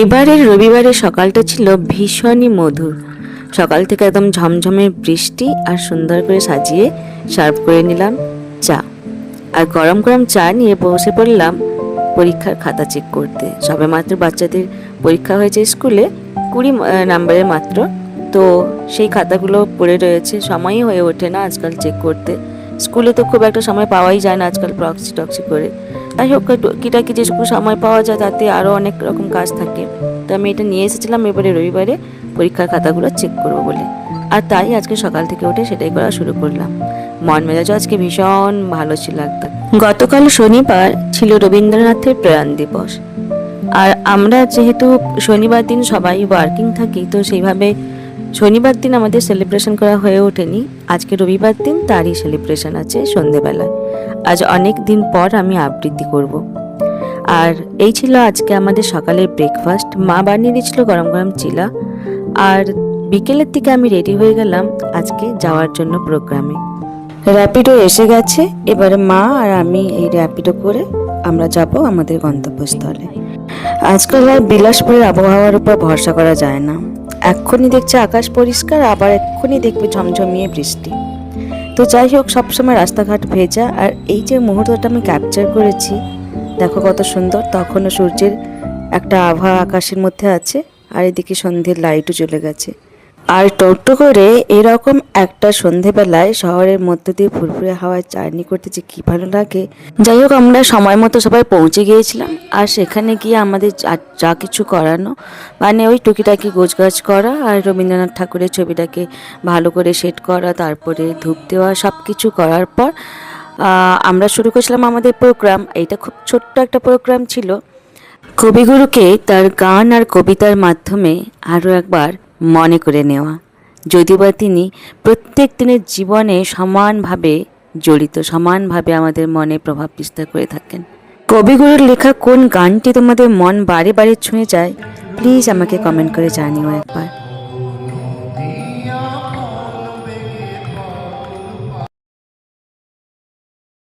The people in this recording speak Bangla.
এবারের রবিবারের সকালটা ছিল ভীষণই মধুর। সকাল থেকে একদম ঝমঝমে বৃষ্টি, আর সুন্দর করে সাজিয়ে সার্ভ করে নিলাম চা। আর গরম গরম চা নিয়ে বসে পড়লাম পরীক্ষার খাতা চেক করতে। সবে মাত্র বাচ্চাদের পরীক্ষা হয়েছে স্কুলে, 20 নাম্বারের মাত্র। তো সেই খাতাগুলো পড়ে রয়েছে, সময়ই হয়ে ওঠে না আজকাল চেক করতে। স্কুলে তো খুব একটা সময় পাওয়াই যায় না আজকাল, প্রক্সি টক্সি করে। যাই হোক, টুকিটাকি যেটুকু সময় পাওয়া যায় তাতে আরও অনেক রকম কাজ থাকে। তো আমি এটা নিয়ে এসেছিলাম এবারে রবিবারে পরীক্ষার খাতাগুলো চেক করবো বলে। আর তাই আজকে সকাল থেকে উঠে সেটাই করা শুরু করলাম। মন মেজাজও আজকে ভীষণ ভালো ছিল একদম। গতকাল শনিবার ছিল রবীন্দ্রনাথের প্রয়াণ দিবস। আর আমরা যেহেতু শনিবার দিন সবাই ওয়ার্কিং থাকি, তো সেইভাবে শনিবার দিন আমাদের সেলিব্রেশন করা হয়ে ওঠেনি। আজকে রবিবার দিন তারই সেলিব্রেশন আছে সন্ধেবেলায়। আজ অনেক দিন পর আমি আবৃত্তি করব। আর এই ছিল আজকে আমাদের সকালের ব্রেকফাস্ট। মা বানিয়ে দিয়েছিল গরম গরম চিলা। আর বিকেলের দিকে আমি রেডি হয়ে গেলাম আজকে যাওয়ার জন্য প্রোগ্রামে। র্যাপিডো এসে গেছে, এবারে মা আর আমি এই র্যাপিডো করে আমরা যাব আমাদের গন্তব্যস্থলে। আজকাল আর বিলাসপুরের আবহাওয়ার উপর ভরসা করা যায় না। এক্ষুনি দেখছে আকাশ পরিষ্কার, আবার এক্ষুনি দেখবে ঝমঝমিয়ে বৃষ্টি। তো যাই হোক, সবসময় রাস্তাঘাট ভেজা। আর এই যে মুহূর্তটা আমি ক্যাপচার করেছি, দেখো কত সুন্দর। তখনও সূর্যের একটা আভা আকাশের মধ্যে আছে, আর এদিকে সন্ধ্যের লাইটও চলে গেছে। আর টোটো করে এরকম একটা সন্ধেবেলায় শহরের মধ্যে দিয়ে ফুরফুরে হাওয়ায় জার্নি করতে যে কী ভালো লাগে। যাই হোক, আমরা সময় মতো সবাই পৌঁছে গিয়েছিলাম। আর সেখানে গিয়ে আমাদের যা কিছু করানো, মানে ওই টুকিটাকি গোছগাছ করা, আর রবীন্দ্রনাথ ঠাকুরের ছবিটাকে ভালো করে সেট করা, তারপরে ধূপ দেওয়া, সব কিছু করার পর আমরা শুরু করেছিলাম আমাদের প্রোগ্রাম। এইটা খুব ছোট্ট একটা প্রোগ্রাম ছিল। কবিগুরুকে তার গান আর কবিতার মাধ্যমে আরও একবার মনে করে নেওয়া, যদিও বা তিনি প্রত্যেক দিনের জীবনে সমানভাবে জড়িত, সমানভাবে আমাদের মনে প্রভাব বিস্তার করে থাকেন। কবিগুরুর লেখা কোন গানটি তোমাদের মন বারে বারে ছুঁয়ে যায়, প্লিজ আমাকে কমেন্ট করে জানিও একবার।